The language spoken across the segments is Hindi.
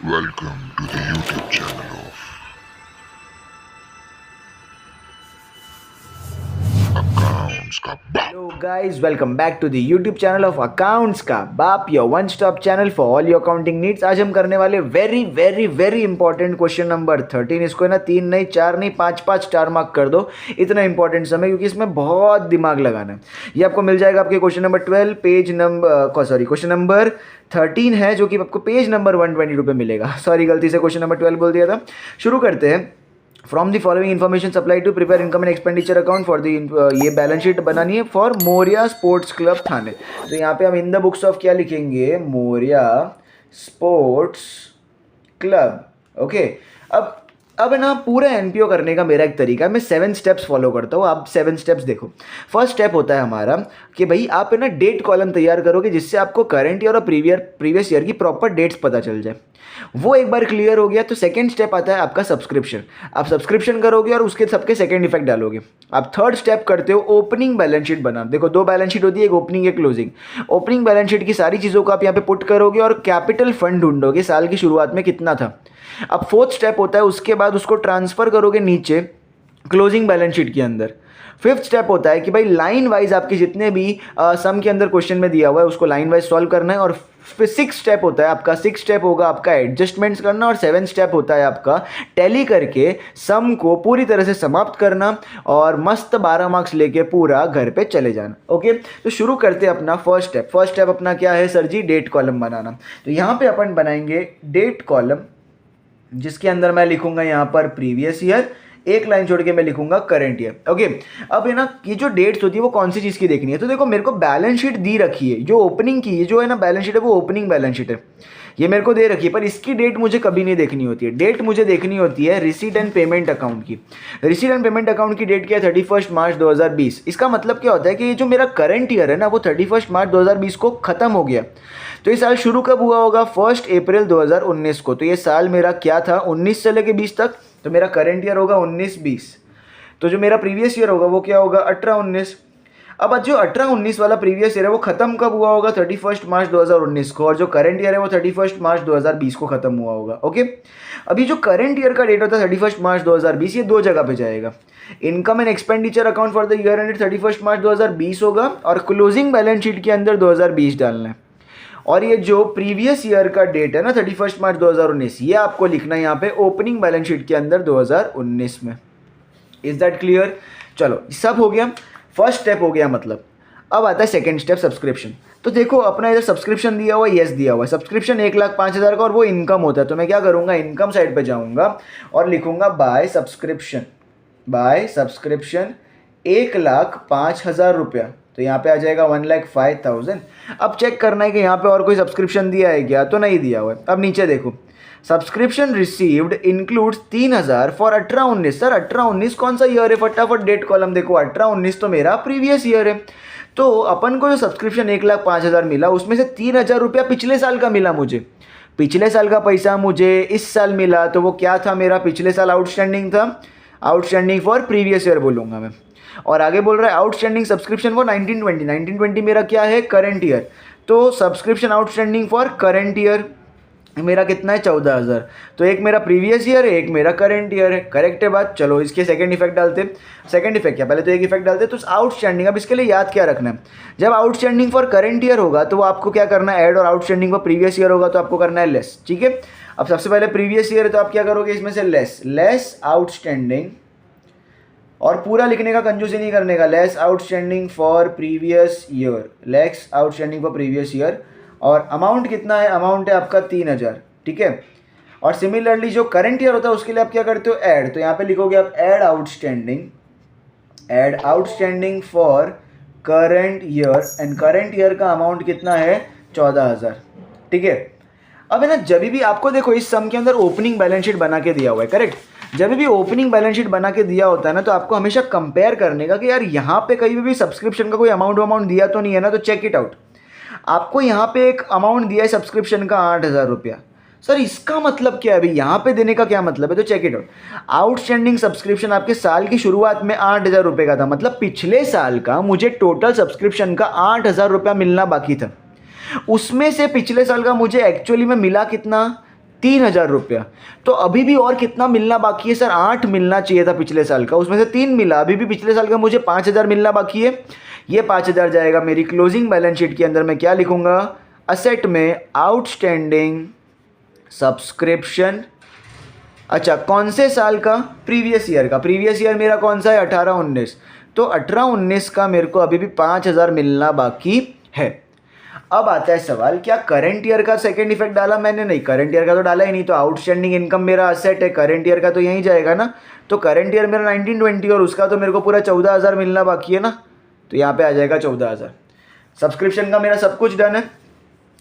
Welcome to the YouTube channel of Accounts का बाप। Hello guys, welcome back to the YouTube channel of Accounts का बाप, your one stop channel for all your accounting needs। आज हम करने वाले वेरी इंपॉर्टेंट क्वेश्चन नंबर 13। इसको है ना 3 नहीं 4 नहीं 5 स्टार मार्क कर दो, इतना इंपॉर्टेंट समय, क्योंकि इसमें बहुत दिमाग लगाना है। ये आपको मिल जाएगा आपके question number 12 page number question number 13 है, जो कि आपको पेज नंबर 122 पे मिलेगा। सॉरी, गलती से क्वेश्चन नंबर 12 बोल दिया था। शुरू करते हैं। From the following information supply to prepare income and expenditure account for the ये बैलेंस शीट बनानी है for Moriya sports club Thane. तो यहाँ पे हम इन द बुक्स ऑफ क्या लिखेंगे, मोरिया स्पोर्ट्स क्लब। ओके, अब है ना पूरा एनपीओ करने का मेरा एक तरीका है, मैं 7 स्टेप्स फॉलो करता हूँ। आप 7 स्टेप्स देखो। फर्स्ट स्टेप होता है हमारा कि भाई आप है ना डेट कॉलम तैयार करोगे, जिससे आपको करंट ईयर और प्रीवियस ईयर की प्रॉपर डेट्स पता चल जाए। वो एक बार क्लियर हो गया तो सेकंड स्टेप आता है आपका सब्सक्रिप्शन। आप सब्सक्रिप्शन करोगे और उसके सबके सेकंड इफेक्ट डालोगे। आप थर्ड स्टेप करते हो ओपनिंग बैलेंस शीट बना। देखो 2 बैलेंस शीट होती है, एक ओपनिंग एक क्लोजिंग। ओपनिंग बैलेंस शीट की सारी चीज़ों को आप यहाँ पे पुट करोगे और कैपिटल फंड ढूंढोगे साल की शुरुआत में कितना था। अब फोर्थ स्टेप होता है उसके बाद उसको ट्रांसफर करोगे नीचे क्लोजिंग बैलेंस शीट के अंदर। फिफ्थ स्टेप होता है कि भाई लाइन वाइज आपके जितने भी सम के अंदर क्वेश्चन में दिया हुआ है उसको लाइन वाइज सॉल्व करना है। और फिर 6 स्टेप होता है आपका, 6 स्टेप होगा आपका एडजस्टमेंट्स करना, और 7 स्टेप होता है आपका टैली करके सम को पूरी तरह से समाप्त करना और मस्त 12 मार्क्स लेके पूरा घर पे चले जाना। ओके, तो शुरू करते हैं अपना फर्स्ट स्टेप। फर्स्ट स्टेप अपना क्या है सर जी, डेट कॉलम बनाना। तो यहाँ पे अपन बनाएंगे डेट कॉलम, जिसके अंदर मैं लिखूंगा यहाँ पर प्रीवियस ईयर, एक लाइन छोड़ के मैं लिखूंगा करंट ईयर। ओके, अब है ना ये जो डेट्स होती है वो कौन सी चीज़ की देखनी है। तो देखो मेरे को बैलेंस शीट दी रखी है, जो ओपनिंग की जो है ना बैलेंस शीट है वो ओपनिंग बैलेंस शीट है, ये मेरे को दे रखी है। पर इसकी डेट मुझे कभी नहीं देखनी होती है। डेट मुझे देखनी होती है रिसीट एंड पेमेंट अकाउंट की। रिसीट एंड पेमेंट अकाउंट की डेट क्या है, 31 मार्च 2020। इसका मतलब क्या होता है कि ये जो मेरा करंट ईयर है ना वो 31 मार्च 2020 को ख़त्म हो गया। तो ये साल शुरू कब हुआ होगा, 1 अप्रैल 2019 को। तो ये साल मेरा क्या था 19 से लेके 20 तक, तो मेरा करंट ईयर होगा 19-20। तो जो मेरा प्रीवियस ईयर होगा वो क्या होगा 18-19। अब जो 18-19 वाला प्रीवियस ईयर है वो खत्म कब हुआ होगा 31 मार्च 2019 को, और जो करंट ईयर है वो 31 मार्च 2020 को खत्म हुआ होगा। ओके, अभी जो करंट ईयर का डेट होता है 31 मार्च 2020, ये 2 जगह पे जाएगा। Income and expenditure account for the year ended 31 मार्च 2020 होगा, और क्लोजिंग बैलेंस शीट के अंदर 2020 डालना है। और ये जो प्रीवियस ईयर का डेट है ना 31 मार्च 2019, ये आपको लिखना है यहाँ पे ओपनिंग बैलेंस शीट के अंदर 2019 में। Is that clear? चलो सब हो गया, फर्स्ट स्टेप हो गया। मतलब अब आता है सेकंड स्टेप, सब्सक्रिप्शन। तो देखो अपना इधर सब्सक्रिप्शन दिया हुआ है, यस दिया हुआ है। सब्सक्रिप्शन 1,05,000 का और वो इनकम होता है। तो मैं क्या करूँगा, इनकम साइड पे जाऊँगा और लिखूँगा बाय सब्सक्रिप्शन 1,05,000 रुपया। तो यहाँ पे आ जाएगा 1,05,000। अब चेक करना है कि यहाँ पे और कोई सब्सक्रिप्शन दिया है क्या, तो नहीं दिया हुआ है। अब नीचे देखो, subscription received includes 3,000 for 18-19। Sir 18-19 कौन सा ईयर है, फटाफट डेट कॉलम देखो। 18-19 तो मेरा प्रीवियस ईयर है। तो अपन को जो सब्सक्रिप्शन 1,05,000 मिला उसमें से 3,000 रुपया पिछले साल का मिला मुझे। पिछले साल का पैसा मुझे इस साल मिला, तो वो क्या था मेरा पिछले साल आउटस्टैंडिंग था, आउटस्टैंडिंग फॉर प्रीवियस ईयर बोलूँगा मैं। और आगे बोल रहा है आउटस्टैंडिंग सब्सक्रिप्शन फॉर 1920 मेरा क्या है करंट ईयर। तो subscription outstanding for current year मेरा कितना है 14,000। तो एक मेरा प्रीवियस ईयर है, एक मेरा करंट ईयर है। करेक्ट है बात? चलो इसके सेकंड इफेक्ट डालते। सेकंड इफेक्ट क्या, पहले तो एक इफेक्ट डालते। तो आउटस्टैंडिंग, अब इसके लिए याद क्या रखना है, जब आउटस्टैंडिंग फॉर करंट ईयर होगा तो वो आपको क्या करना है ऐड, और आउटस्टैंडिंग फॉर प्रीवियस ईयर होगा तो आपको करना है लेस। ठीक है, अब सबसे पहले प्रीवियस ईयर है तो आप क्या करोगे, इसमें से लेस आउटस्टैंडिंग, और पूरा लिखने का कंजूसी नहीं करने का, less outstanding for previous year, less outstanding for previous year. और अमाउंट कितना है, अमाउंट है आपका 3,000। ठीक है, और सिमिलरली जो करंट ईयर होता है उसके लिए आप क्या करते हो ऐड। तो यहाँ पे लिखोगे आप add outstanding for current year, and current year का अमाउंट कितना है 14,000। ठीक है, अब है ना जब भी आपको देखो इस सम के अंदर ओपनिंग बैलेंस शीट बना के दिया हुआ है, करेक्ट। जब भी ओपनिंग बैलेंस शीट बना के दिया होता है ना, तो आपको हमेशा कंपेयर करने का कि यार यहाँ पे कहीं भी सब्सक्रिप्शन का कोई अमाउंट दिया तो नहीं है ना, तो चेक इट आउट। आपको यहाँ पे एक अमाउंट दिया है सब्सक्रिप्शन का 8,000 रुपया। सर इसका मतलब क्या है, अभी यहाँ पे देने का क्या मतलब है, तो check it out. Outstanding subscription आपके साल की शुरुआत में 8,000 रुपये का था, मतलब पिछले साल का मुझे टोटल सब्सक्रिप्शन का 8,000 रुपया मिलना बाकी था। उसमें से पिछले साल का मुझे एक्चुअली में मिला कितना, ₹3,000। तो अभी भी और कितना मिलना बाकी है सर? 8 मिलना चाहिए था पिछले साल का, उसमें से 3 मिला। अभी भी पिछले साल का मुझे 5,000 मिलना बाकी है। ये 5,000 जाएगा मेरी क्लोजिंग बैलेंस शीट के अंदर। मैं क्या लिखूंगा? असेट में आउटस्टैंडिंग सब्सक्रिप्शन। अच्छा, कौन से साल का? प्रीवियस ईयर का। प्रीवियस ईयर मेरा कौन सा है? 18-19। तो 18-19 का मेरे को अभी भी 5,000 मिलना बाकी है। अब आता है सवाल, क्या करंट ईयर का सेकंड इफेक्ट डाला मैंने? नहीं, करंट ईयर का तो डाला ही नहीं। तो आउटस्टैंडिंग इनकम मेरा असेट है, करंट ईयर का तो यहीं जाएगा ना। तो करंट ईयर मेरा 1920 और उसका तो मेरे को पूरा 14,000 मिलना बाकी है ना। तो यहाँ पे आ जाएगा 14,000। सब्सक्रिप्शन का मेरा सब कुछ डन है।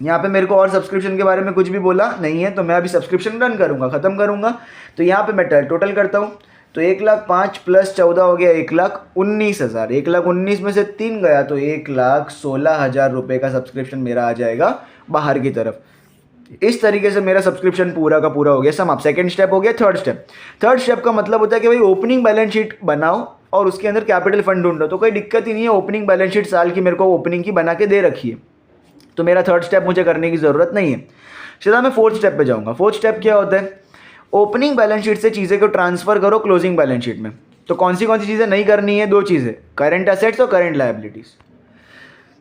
यहाँ पे मेरे को और सब्सक्रिप्शन के बारे में कुछ भी बोला नहीं है, तो मैं अभी सब्सक्रिप्शन डन करूँगा, ख़त्म करूँगा। तो यहाँ पे मैं टोटल करता हूँ। तो 1,05,000 प्लस 14 हो गया 1,19,000। 1,19,000 में से 3 गया तो 1,16,000 रुपये का सब्सक्रिप्शन मेरा आ जाएगा बाहर की तरफ। इस तरीके से मेरा सब्सक्रिप्शन पूरा का पूरा हो गया। सम आप सेकंड स्टेप हो गया। थर्ड स्टेप का मतलब होता है कि भाई ओपनिंग बैलेंस शीट बनाओ और उसके अंदर कैपिटल फंड ढूंढो। तो कोई दिक्कत ही नहीं है, ओपनिंग बैलेंस शीट साल की मेरे को ओपनिंग की बना के दे रखी है, तो मेरा थर्ड स्टेप मुझे करने की ज़रूरत नहीं है। सीधा मैं फोर्थ स्टेप पे जाऊँगा। फोर्थ स्टेप क्या होता है? ओपनिंग बैलेंस शीट से चीज़ें को ट्रांसफ़र करो क्लोजिंग बैलेंस शीट में। तो कौन सी चीज़ें नहीं करनी है? 2 चीज़ें, करंट एसेट्स और करंट लायबिलिटीज़।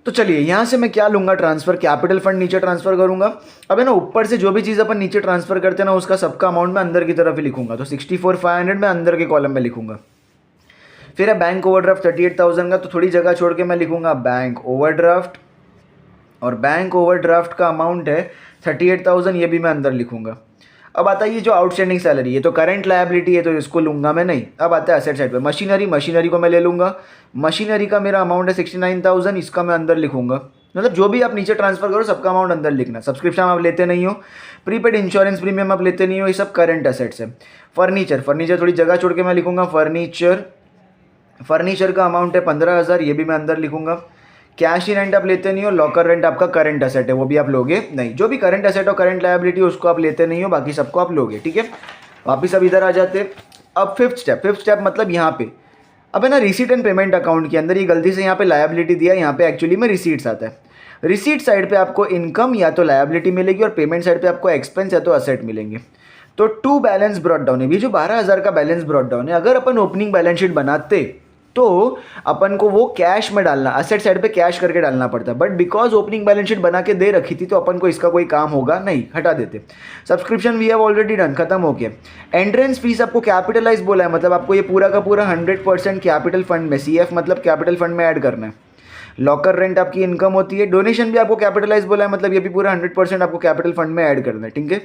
तो चलिए यहाँ से मैं क्या लूँगा ट्रांसफ़र? कैपिटल फंड नीचे ट्रांसफ़र करूँगा। अब है ना, ऊपर से जो भी चीज़ अपन नीचे ट्रांसफ़र करते हैं ना, उसका सबका अमाउंट मैं अंदर की तरफ ही लिखूँगा। तो 64,500 मैं अंदर के कॉलम में लिखूँगा। फिर है बैंक ओवरड्राफ्ट 38,000 का, तो थोड़ी जगह छोड़ के मैं लिखूँगा बैंक ओवरड्राफ्ट। और बैंक ओवरड्राफ्ट का अमाउंट है 38,000, ये भी मैं अंदर लिखूँगा। अब आता है ये जो आउटस्टैंडिंग सैलरी है, तो करंट लायबिलिटी है, तो इसको लूँगा मैं नहीं। अब आता है असेट साइड पे मशीनरी को मैं ले लूँगा। मशीनरी का मेरा अमाउंट है 69,000, इसका मैं अंदर लिखूँगा। मतलब जो भी आप नीचे ट्रांसफर करो सबका अमाउंट अंदर लिखना। सब्सक्रिप्शन आप लेते नहीं हो, प्रीपेड इंश्योरेंस प्रीमियम आप लेते नहीं हो, ये सब करंट असेट्स है। फर्नीचर थोड़ी जगह छोड़ के मैं लिखूँगा फर्नीचर का अमाउंट है 15,000, ये भी मैं अंदर लिखूँगा। कैश इन रेंट आप लेते नहीं हो, लॉकर रेंट आपका करंट असेट है, वो भी आप लोगे नहीं। जो भी करंट असेट और करंट लायबिलिटी उसको आप लेते नहीं हो, बाकी सबको आप लोगे, ठीक है। वापिस अब इधर आ जाते। अब फिफ्थ स्टेप मतलब यहाँ पे अब है ना, रिसीट एंड पेमेंट अकाउंट के अंदर ये गलती से यहाँ पे लायबिलिटी दिया, यहाँ पे एक्चुअली में रिसीट्स आता है। रिसीट साइड पे आपको इनकम या तो लायबिलिटी मिलेगी और पेमेंट साइड पे आपको एक्सपेंस या तो असेट मिलेंगे। तो 2 बैलेंस ब्रॉट डाउन है, ये जो 12,000 का बैलेंस ब्रॉट डाउन है, अगर अपन ओपनिंग बैलेंस शीट बनाते तो अपन को वो कैश में डालना, असेट साइड पे कैश करके डालना पड़ता है। But because opening balance sheet बना के दे रखी थी, तो अपन को इसका कोई काम होगा नहीं, हटा देते। Subscription we have already done, खत्म हो गया। एंट्रेंस फीस आपको कैपिटलाइज बोला है, मतलब आपको ये पूरा का पूरा 100% कैपिटल फंड में, CF मतलब कैपिटल फंड में ऐड करना है। लॉकर रेंट आपकी इनकम होती है। डोनेशन भी आपको कैपिटलाइज बोला है, मतलब ये भी पूरा 100% आपको कैपिटल फंड में ऐड करना है, ठीक है।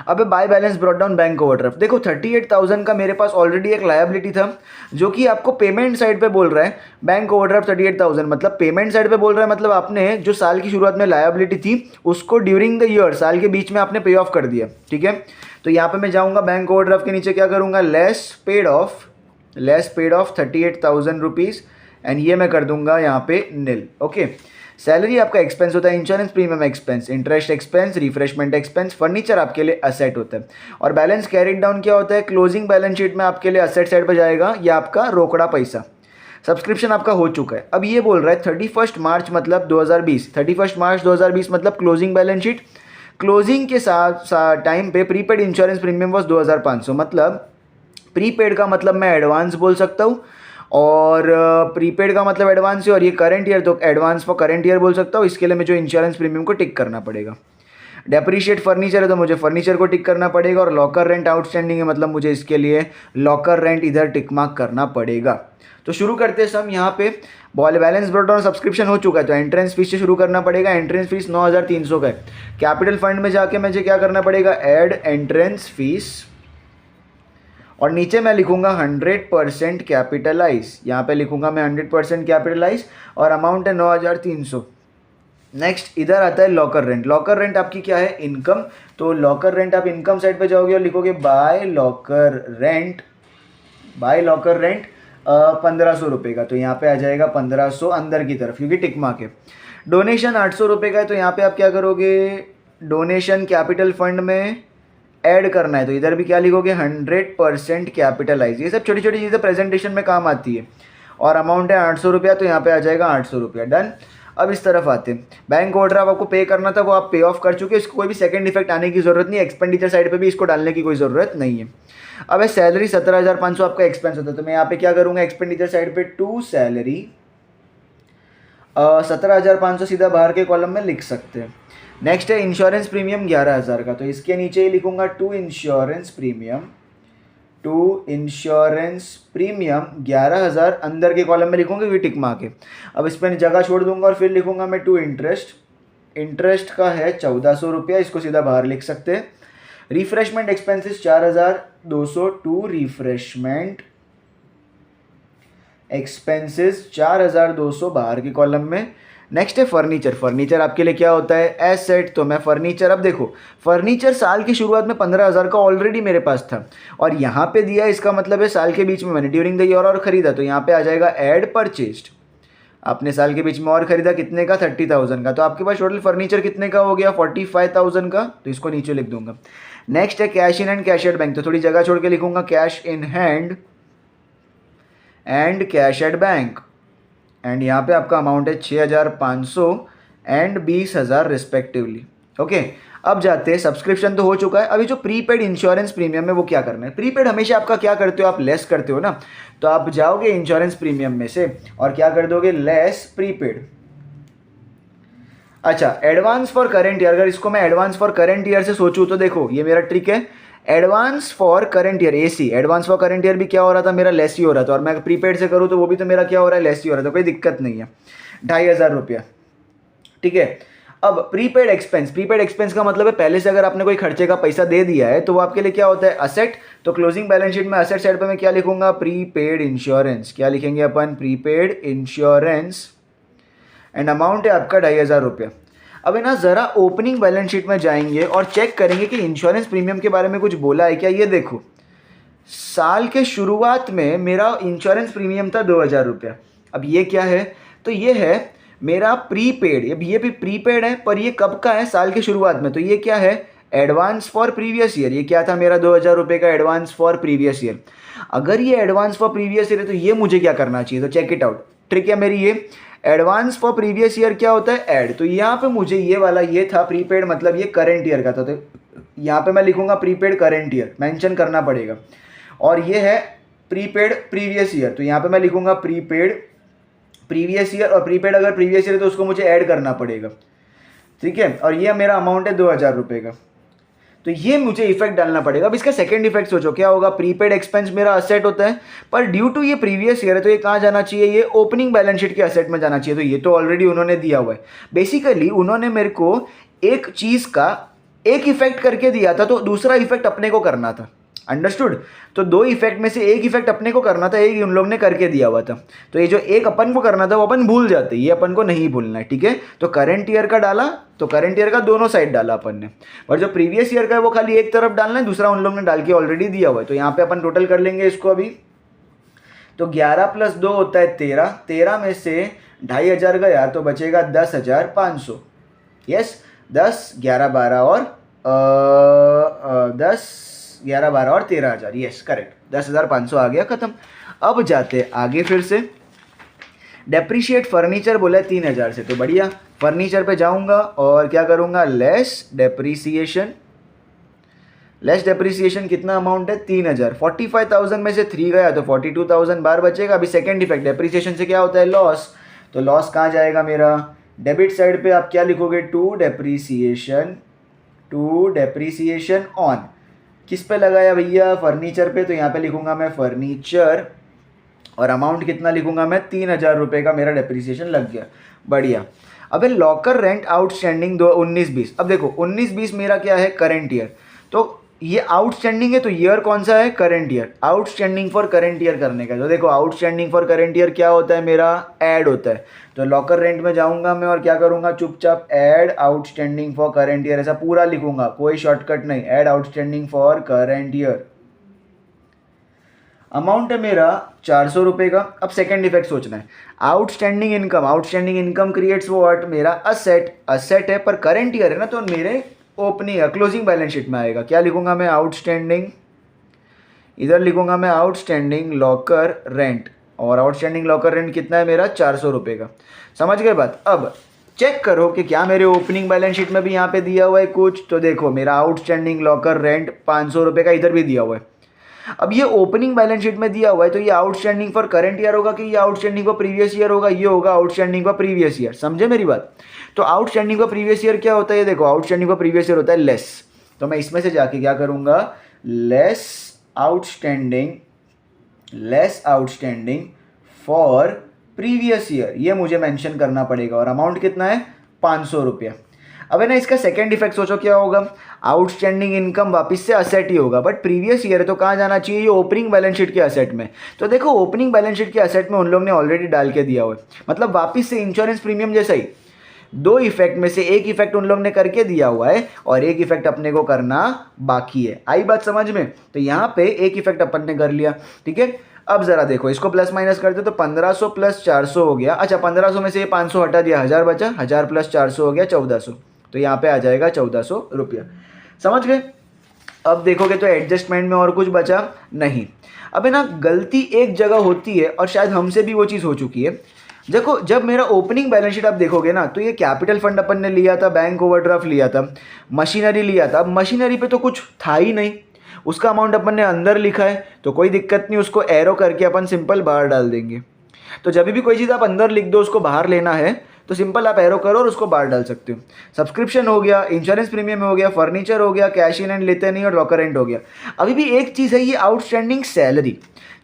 अब by balance brought down bank overdraft. देखो 38,000 का मेरे पास ऑलरेडी एक लायबिलिटी था, जो कि आपको पेमेंट साइड पे बोल रहा है। बैंक ओवरड्राफ्ट 38,000 मतलब पेमेंट साइड पे बोल रहा है, मतलब आपने जो साल की शुरुआत में लायबिलिटी थी उसको ड्यूरिंग द ईयर, साल के बीच में आपने पे ऑफ कर दिया, ठीक है। तो यहाँ पे मैं जाऊँगा बैंक ओवरड्राफ्ट के नीचे क्या करूँगा, less paid of 38,000 rupees, and ये मैं कर दूंगा यहाँ पे नील, ओके। सैलरी आपका एक्सपेंस होता है, insurance premium expense, interest expense, refreshment expense, furniture आपके लिए असेट होता है। और बैलेंस कैरिड डाउन क्या होता है, क्लोजिंग बैलेंस शीट में आपके लिए असेट साइड पर जाएगा, या आपका रोकड़ा पैसा। सब्सक्रिप्शन आपका हो चुका है। अब ये बोल रहा है 31 मार्च मतलब 2020, 31 मार्च 2020 मतलब क्लोजिंग बैलेंस शीट। क्लोजिंग के साथ टाइम पे प्रीपेड इंश्योरेंस प्रीमियम वॉज 2,500, मतलब प्रीपेड का मतलब मैं एडवांस बोल सकता हूँ, और प्रीपेड का मतलब एडवांस है, और ये करंट ईयर तो एडवांस फॉर करंट ईयर बोल सकता हूँ। इसके लिए मुझे इंश्योरेंस प्रीमियम को टिक करना पड़ेगा। डेप्रीशिएट फर्नीचर है तो मुझे फर्नीचर को टिक करना पड़ेगा, और लॉकर रेंट आउटस्टैंडिंग है मतलब मुझे इसके लिए लॉकर रेंट इधर टिक मार्क करना पड़ेगा। तो शुरू करते हैं सम। यहाँ पे ball balance brought down subscription हो चुका है, तो एंट्रेंस फीस से शुरू करना पड़ेगा। एंट्रेंस फीस 9,300 का है। कैपिटल फंड में जाके मुझे क्या करना पड़ेगा, ऐड एंट्रेंस फीस, और नीचे मैं लिखूंगा 100% कैपिटलाइज। यहाँ पे लिखूंगा मैं 100% कैपिटलाइज, और अमाउंट है 9,300। नेक्स्ट इधर आता है लॉकर रेंट। लॉकर रेंट आपकी क्या है, इनकम। तो लॉकर रेंट आप इनकम साइड पे जाओगे और लिखोगे बाय लॉकर रेंट 1,500 रुपये का, तो यहाँ पे आ जाएगा 1,500 अंदर की तरफ, क्योंकि टिक मार्क है। डोनेशन 800 रुपये का है, तो यहाँ पे आप क्या करोगे, डोनेशन कैपिटल फंड में ऐड करना है, तो इधर भी क्या लिखोगे 100% कैपिटलाइज। ये सब छोटी छोटी चीज़ें प्रेजेंटेशन में काम आती है। और अमाउंट है 800 रुपया, तो यहाँ पे आ जाएगा 800 रुपया, डन। अब इस तरफ आते हैं, बैंक ओवरड्राफ्ट आपको पे करना था, वो आप पे ऑफ कर चुके, इसको कोई भी सेकंड इफेक्ट आने की जरूरत नहीं है, एक्सपेंडिचर साइड पे भी इसको डालने की कोई ज़रूरत नहीं है। अब है सैलरी 17,500 आपका एक्सपेंस होता है, तो मैं यहाँ पे क्या करूँगा, एक्सपेंडिचर साइड पे टू सैलरी 17,500 सीधा बाहर के कॉलम में लिख सकते हैं। नेक्स्ट है इंश्योरेंस प्रीमियम 11,000 का, तो इसके नीचे ही लिखूंगा टू इंश्योरेंस प्रीमियम 11,000 अंदर के कॉलम में लिखूंगा वी टिक मार के। अब इस पर जगह छोड़ दूंगा और फिर लिखूंगा मैं टू इंटरेस्ट का है 1,400 रुपया, इसको सीधा बाहर लिख सकते हैं। Refreshment expenses 4,200 to refreshment expenses 4,200 बाहर के कॉलम में। नेक्स्ट है फर्नीचर आपके लिए क्या होता है, एसेट। तो मैं फर्नीचर, अब देखो फर्नीचर साल की शुरुआत में 15,000 का ऑलरेडी मेरे पास था और यहाँ पे दिया, इसका मतलब है साल के बीच में मैंने ड्यूरिंग द ईयर और खरीदा, तो यहाँ पे आ जाएगा एड परचेस्ड। आपने साल के बीच में और खरीदा कितने का, 30,000 का, तो आपके पास टोटल फर्नीचर कितने का हो गया, 45,000 का, तो इसको नीचे लिख दूंगा। नेक्स्ट है cash in and cash at bank, तो थोड़ी जगह छोड़ के लिखूंगा cash in hand and cash at bank, and यहाँ पे आपका अमाउंट है 6,500 एंड 20,000 रिस्पेक्टिवली। ओके, अब जाते हैं, सब्सक्रिप्शन तो हो चुका है, अभी जो प्रीपेड इंश्योरेंस प्रीमियम है वो क्या करना है। प्रीपेड हमेशा आपका क्या करते हो, आप लेस करते हो ना, तो आप जाओगे इंश्योरेंस प्रीमियम में से और क्या कर दोगे, लेस प्रीपेड। अच्छा, एडवांस फॉर करेंट ईयर, अगर इसको मैं एडवांस फॉर करेंट ईयर से सोचूं तो देखो ये मेरा ट्रिक है, advance for current year AC, advance for current year भी क्या हो रहा था, मेरा लेस ही हो रहा था, और मैं प्रीपेड से करूँ तो वो भी तो मेरा क्या हो रहा है, लेस ही हो रहा था, कोई दिक्कत नहीं है, 2,500 रुपया। ठीक है, अब प्रीपेड एक्सपेंस का मतलब है पहले से अगर आपने कोई खर्चे का पैसा दे दिया है तो वो आपके लिए क्या होता है, असेट। तो क्लोजिंग बैलेंस शीट में असेट साइड पे मैं क्या लिखूंगा, प्रीपेड इंश्योरेंस, क्या लिखेंगे अपन, प्रीपेड इंश्योरेंस, एंड अमाउंट है आपका 2,500 रुपया। अब है ना, ज़रा ओपनिंग बैलेंस शीट में जाएंगे और चेक करेंगे कि इंश्योरेंस प्रीमियम के बारे में कुछ बोला है क्या। ये देखो, साल के शुरुआत में मेरा इंश्योरेंस प्रीमियम था 2,000 रुपया। अब ये क्या है, तो ये है मेरा प्रीपेड, अब ये भी प्रीपेड है, पर ये कब का है, साल के शुरुआत में, तो ये क्या है, एडवांस फॉर प्रीवियस ईयर। ये क्या था, मेरा 2,000 रुपये का एडवांस फॉर प्रीवियस ईयर। अगर ये एडवांस फॉर प्रीवियस ईयर है तो ये मुझे क्या करना चाहिए, तो चेक इट आउट, ट्रिक है मेरी ये। एडवांस फॉर प्रीवियस ईयर क्या होता है, ऐड, तो यहाँ पे मुझे ये वाला ये था प्रीपेड, मतलब ये करंट ईयर का था, तो यहाँ पे मैं लिखूंगा प्रीपेड करंट ईयर, मेंशन करना पड़ेगा। और ये है प्रीपेड प्रीवियस ईयर, तो यहाँ पे मैं लिखूंगा प्रीपेड प्रीवियस ईयर, और प्रीपेड अगर प्रीवियस ईयर है तो उसको मुझे ऐड करना पड़ेगा। ठीक है, और ये मेरा अमाउंट है 2,000 रुपये का, तो ये मुझे इफेक्ट डालना पड़ेगा। अब इसका सेकंड इफेक्ट सोचो क्या होगा, प्रीपेड एक्सपेंस मेरा असेट होता है, पर ड्यू टू ये प्रीवियस ईयर है तो ये कहाँ जाना चाहिए, ये ओपनिंग बैलेंस शीट के असेट में जाना चाहिए, तो ये तो ऑलरेडी उन्होंने दिया हुआ है। बेसिकली उन्होंने मेरे को एक चीज़ का एक इफेक्ट करके दिया था, तो दूसरा इफेक्ट अपने को करना था, अंडरस्टूड। तो दो इफेक्ट में से एक इफेक्ट अपने को करना था, एक उन लोग ने करके दिया हुआ था, तो ये जो एक अपन को करना था वो अपन भूल जाते, ये अपन को नहीं भूलना है। ठीक है, तो करंट ईयर का डाला, तो करंट ईयर का दोनों साइड डाला अपन ने, और जो प्रीवियस ईयर का है वो खाली एक तरफ डालना है, दूसरा उन लोग ने डाल के ऑलरेडी दिया हुआ है। तो यहाँ पे अपन टोटल कर लेंगे इसको अभी, तो 11 + 2 होता है 13, 13 में से 2,500 गया तो बचेगा 10,500। यस, 10, 11, 12 और 10, 11, 12 और 13,000, यस करेक्ट, 10,500 आ गया, खत्म। अब जाते आगे, फिर से डेप्रीशिएट फर्नीचर बोला है 3,000 से, तो बढ़िया, फर्नीचर पे जाऊंगा और क्या करूंगा, लेस डेप्रीसिएशन कितना अमाउंट है, 3,000, 45,000 में से 3 गया तो 42,000 बाहर बचेगा। अभी सेकंड इफेक्ट, डेप्रीसिएशन से क्या होता है, लॉस, तो लॉस कहाँ जाएगा मेरा, डेबिट साइड पे आप क्या लिखोगे, टू डेप्रीसिएशन ऑन, किस पे लगाया भैया, फर्नीचर पे, तो यहाँ पे लिखूंगा मैं फर्नीचर, और अमाउंट कितना लिखूंगा मैं, 3,000 रुपये का मेरा डेप्रीसिएशन लग गया, बढ़िया। अबे लॉकर रेंट आउटस्टैंडिंग 19-20, अब देखो 19-20 मेरा क्या है, करंट ईयर, तो ये आउटस्टैंडिंग है, तो ईयर कौन सा है, current year. Outstanding for current year करने का, तो देखो आउटस्टैंडिंग फॉर करंट ईयर क्या होता है, मेरा ऐड होता है, तो लॉकर रेंट में जाऊंगा मैं और क्या करूंगा, चुपचाप add outstanding for current year, ऐसा पूरा लिखूंगा, कोई शॉर्टकट नहीं, add outstanding for current year. Amount है मेरा 400 रुपये का। अब सेकंड इफेक्ट सोचना है, आउटस्टैंडिंग इनकम क्रिएट्स व्हाट, मेरा असेट है, पर करंट ईयर है ना, तो मेरे ओपनिंग क्लोजिंग बैलेंस शीट में आएगा, क्या लिखूंगा मैं, आउटस्टैंडिंग, इधर लिखूंगा मैं आउटस्टैंडिंग लॉकर रेंट, और आउटस्टैंडिंग लॉकर रेंट कितना है मेरा 400 रुपये का। समझ गए बात। अब चेक करो कि क्या मेरे ओपनिंग बैलेंस शीट में भी यहाँ पे दिया हुआ है कुछ। तो देखो मेरा आउटस्टैंडिंग लॉकर रेंट 500 रुपये का इधर भी दिया हुआ है। अब ये ओपनिंग बैलेंस शीट में दिया हुआ है तो ये आउटस्टैंडिंग फॉर करंट ईयर होगा कि ये आउटस्टैंडिंग फॉर प्रीवियस ईयर होगा? ये होगा आउटस्टैंडिंग फॉर प्रीवियस ईयर। समझे मेरी बात। तो आउटस्टैंडिंग फॉर प्रीवियस ईयर क्या होता है? ये देखो आउटस्टैंडिंग फॉर प्रीवियस ईयर होता है लेस। तो मैं इसमें से जाके क्या करूंगा, less outstanding for previous year, ये मुझे मेंशन करना पड़ेगा। और अमाउंट कितना है? 500 रुपया। अब है ना, इसका सेकंड इफेक्ट सोचो क्या होगा। आउटस्टैंडिंग इनकम वापस से असेट ही होगा, बट प्रीवियस ईयर है तो कहाँ जाना चाहिए? ये ओपनिंग बैलेंस शीट के असेट में। तो देखो ओपनिंग बैलेंस शीट के असेट में उन लोग ने ऑलरेडी डाल के दिया हुआ है, मतलब वापस से इंश्योरेंस प्रीमियम जैसा ही। दो इफेक्ट में से एक इफेक्ट उन लोग ने करके दिया हुआ है और एक इफेक्ट अपने को करना बाकी है। आई बात समझ में? तो यहाँ पे एक इफेक्ट अपन ने कर लिया, ठीक है। अब जरा देखो इसको प्लस माइनस करते तो 1500 प्लस 400 हो गया। अच्छा 1500 में से ये 500 हटा दिया, 1000 बचा, 1000 प्लस 400 हो गया 1400। तो यहाँ पे आ जाएगा 1400 रुपया। समझ गए। अब देखोगे तो एडजस्टमेंट में और कुछ बचा नहीं। अब है ना, गलती एक जगह होती है और शायद हमसे भी वो चीज़ हो चुकी है। देखो जब मेरा ओपनिंग बैलेंस शीट आप देखोगे ना, तो ये कैपिटल फंड अपन ने लिया था, बैंक ओवरड्राफ्ट लिया था, मशीनरी लिया था। अब मशीनरी पे तो कुछ था ही नहीं, उसका अमाउंट अपन ने अंदर लिखा है तो कोई दिक्कत नहीं, उसको एरो करके अपन सिंपल बाहर डाल देंगे। तो जब भी कोई चीज़ आप अंदर लिख दो उसको बाहर लेना है तो सिंपल आप एरो करो और उसको बाहर डाल सकते हो। सब्सक्रिप्शन हो गया, इंश्योरेंस प्रीमियम हो गया, फर्नीचर हो गया, कैश इन एंड लेते नहीं और लॉकर रेंट हो गया। अभी भी एक चीज़ है, ये आउटस्टैंडिंग सैलरी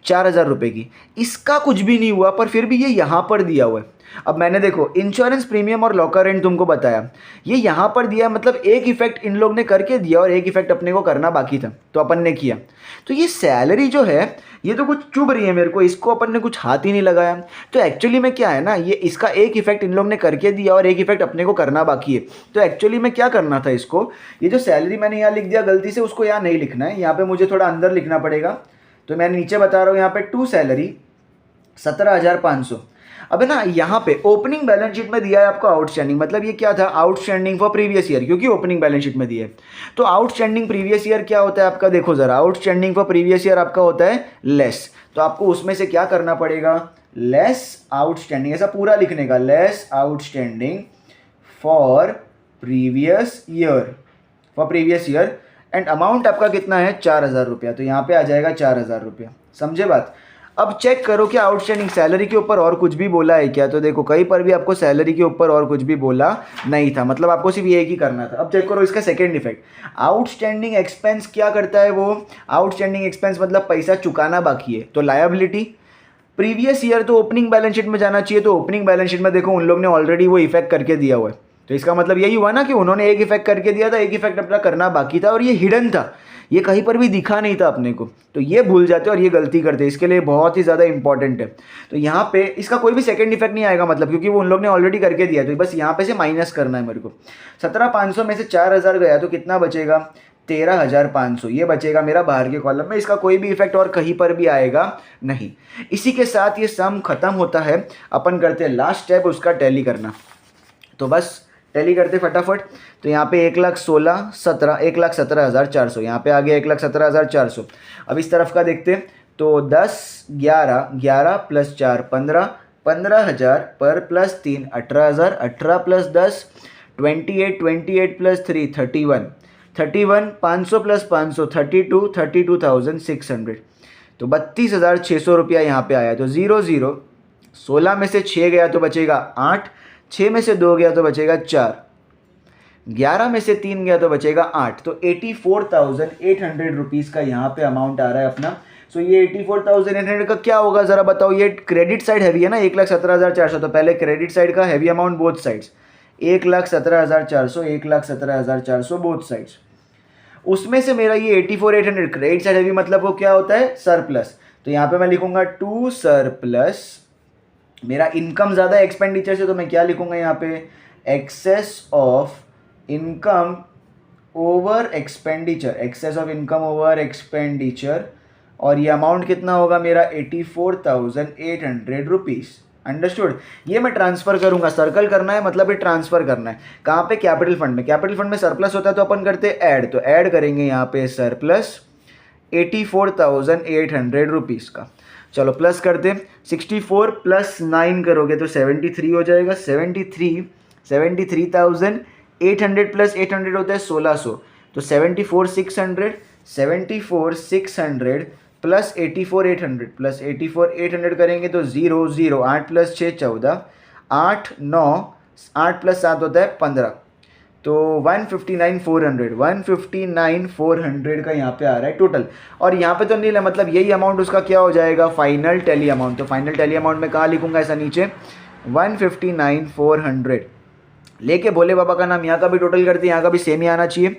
4000 रुपये की, इसका कुछ भी नहीं हुआ पर फिर भी ये यहाँ पर दिया हुआ है। अब मैंने देखो इंश्योरेंस प्रीमियम और लॉकर रेंट तुमको बताया, ये यहाँ पर दिया है, मतलब एक इफेक्ट इन लोग ने करके दिया और एक इफेक्ट अपने को करना बाकी था तो अपन ने किया। तो ये सैलरी जो है ये तो कुछ चुभ रही है मेरे को, इसको अपन ने कुछ हाथ ही नहीं लगाया। तो एक्चुअली में क्या है ना, ये इसका एक इफेक्ट इन लोग ने करके दिया और एक इफेक्ट अपने को करना बाकी है। तो एक्चुअली में क्या करना था इसको, ये जो सैलरी मैंने यहाँ लिख दिया गलती से, उसको यहाँ नहीं लिखना है, यहाँ पे मुझे थोड़ा अंदर लिखना पड़ेगा। तो मैं नीचे बता रहा हूँ यहाँ पे टू सैलरी 17,500। अब है ना, यहाँ पे ओपनिंग बैलेंस शीट में दिया है आपको आउटस्टैंडिंग, मतलब ये क्या था, आउटस्टैंडिंग फॉर प्रीवियस ईयर, क्योंकि ओपनिंग बैलेंस शीट में दिया है। तो आउटस्टैंडिंग प्रीवियस ईयर क्या होता है आपका, देखो जरा, आउटस्टैंडिंग फॉर प्रीवियस ईयर आपका होता है लेस। तो आपको उसमें से क्या करना पड़ेगा, लेस आउटस्टैंडिंग, ऐसा पूरा लिखने का, less outstanding for previous year and amount आपका कितना है 4000 रुपया। तो यहाँ पे आ जाएगा 4000 रुपया। समझे बात। अब चेक करो कि आउटस्टैंडिंग सैलरी के ऊपर और कुछ भी बोला है क्या। तो देखो कहीं पर भी आपको सैलरी के ऊपर और कुछ भी बोला नहीं था, मतलब आपको सिर्फ ये ही करना था। अब चेक करो इसका सेकंड इफेक्ट, आउटस्टैंडिंग एक्सपेंस क्या करता है वो, आउटस्टैंडिंग एक्सपेंस मतलब पैसा चुकाना बाकी है, तो लायबिलिटी। प्रीवियस ईयर तो ओपनिंग बैलेंस शीट में जाना चाहिए, तो ओपनिंग बैलेंस शीट में देखो उन लोग ने ऑलरेडी वो इफेक्ट करके दिया हुआ है। तो इसका मतलब यही हुआ ना कि उन्होंने एक इफेक्ट करके दिया था, एक इफेक्ट अपना करना बाकी था और ये हिडन था, ये कहीं पर भी दिखा नहीं था अपने को। तो ये भूल जाते और ये गलती करते, इसके लिए बहुत ही ज़्यादा इंपॉर्टेंट है। तो यहाँ पे इसका कोई भी सेकंड इफेक्ट नहीं आएगा, मतलब क्योंकि वो उन लोग ने ऑलरेडी करके दिया, तो बस यहाँ पे से माइनस करना है मेरे को। 17,500 में से 4000 गया तो कितना बचेगा, 13,500। ये बचेगा मेरा बाहर के कॉलम में, इसका कोई भी इफेक्ट और कहीं पर भी आएगा नहीं। इसी के साथ ये सम खत्म होता है। अपन करते हैं लास्ट स्टेप, उसका टैली करना। तो बस टैली करते फटाफट। तो यहाँ पे 1,17,400, यहाँ पे आ गया 1,17,400। अब इस तरफ का देखते हैं तो 10, 11 प्लस 4 15, 15,000 पर प्लस 3 18,000, 18 प्लस 10 28 प्लस 3 31, 500 प्लस 500 32,600। तो 32,600 रुपया यहाँ पे आया। तो 0 16 में से 6 गया तो बचेगा 8, 6 में से 2 गया तो बचेगा 4, 11 में से 3 गया तो बचेगा 8। तो 84,800 रुपीज़ का यहाँ पे अमाउंट आ रहा है अपना। सो ये 84,800 का क्या होगा ज़रा बताओ। ये क्रेडिट साइड हैवी है ना, 1,17,400। तो पहले क्रेडिट साइड का heavy amount both sides, 1,17,400, 1,17,400 both sides. उसमें से मेरा ये 84,800 क्रेडिट साइड हैवी, मतलब वो क्या होता है, सरप्लस। तो यहाँ पे मैं लिखूंगा टू सरप्लस, मेरा इनकम ज़्यादा एक्सपेंडिचर से, तो मैं क्या लिखूंगा यहाँ पे, excess of income over expenditure, excess of income over expenditure. और ये अमाउंट कितना होगा मेरा 84,800 रुपीज़। अंडरस्टूड। ये मैं ट्रांसफ़र करूंगा, सर्कल करना है, मतलब ये ट्रांसफ़र करना है कहाँ पे, कैपिटल फंड में। कैपिटल फंड में सरप्लस होता है तो अपन करते हैं ऐड, तो ऐड करेंगे यहाँ पे सरप्लस 84,800 रुपीज़ का। चलो प्लस करते, 64 प्लस 9 करोगे तो 73 हो जाएगा। 73,800 प्लस 800 होता है 1600, तो 74,600 प्लस 84,800 करेंगे तो 0 0, 8 प्लस 6 14, 8 9, 8 प्लस 7 होता है 15, तो 159,400 का यहाँ पे आ रहा है टोटल। और यहाँ पे तो नहीं है, मतलब यही अमाउंट उसका क्या हो जाएगा, फाइनल टैली अमाउंट। तो फाइनल टैली अमाउंट में कहाँ लिखूंगा, ऐसा नीचे 159,400 लेके भोले बाबा का नाम, यहाँ का भी टोटल करते हैं, यहाँ का भी सेम ही आना चाहिए।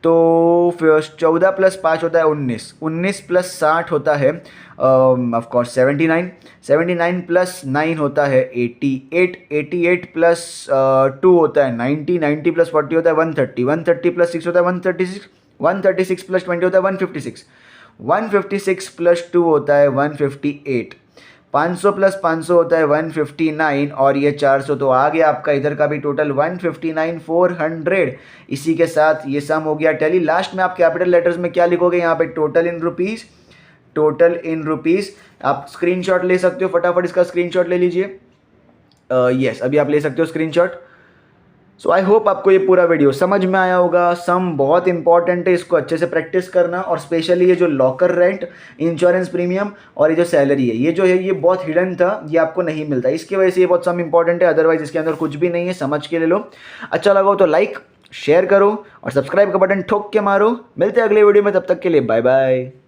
तो 14 प्लस 5 होता है 19, 19 प्लस 60 होता है ऑफकोर्स 79, 79 प्लस 9 होता है 88, 88 प्लस 2 होता है 90, 90 प्लस 40 होता है 130, 130 प्लस 6 होता है 136, 136 प्लस 20 होता है 156, 156 प्लस 2 होता है 158, 500 प्लस 500 होता है 159, और ये 400, तो आ गया आपका इधर का भी टोटल 159,400। इसी के साथ ये सम हो गया टैली। लास्ट में आप कैपिटल लेटर्स में क्या लिखोगे, यहाँ पे total in rupees, total in rupees. आप स्क्रीनशॉट ले सकते हो, फटाफट इसका स्क्रीनशॉट ले लीजिए। यस, अभी आप ले सकते हो स्क्रीनशॉट। सो आई होप आपको ये पूरा वीडियो समझ में आया होगा। सम बहुत इंपॉर्टेंट है, इसको अच्छे से प्रैक्टिस करना, और स्पेशली ये जो लॉकर रेंट, इंश्योरेंस प्रीमियम और ये जो सैलरी है, ये जो है ये बहुत हिडन था, ये आपको नहीं मिलता, इसकी वजह से ये बहुत सम इंपॉर्टेंट है। अदरवाइज इसके अंदर कुछ भी नहीं है, समझ के ले लो। अच्छा लगा हो तो लाइक शेयर करो और सब्सक्राइब का बटन ठोक के मारो। मिलते हैं अगले वीडियो में, तब तक के लिए बाय बाय।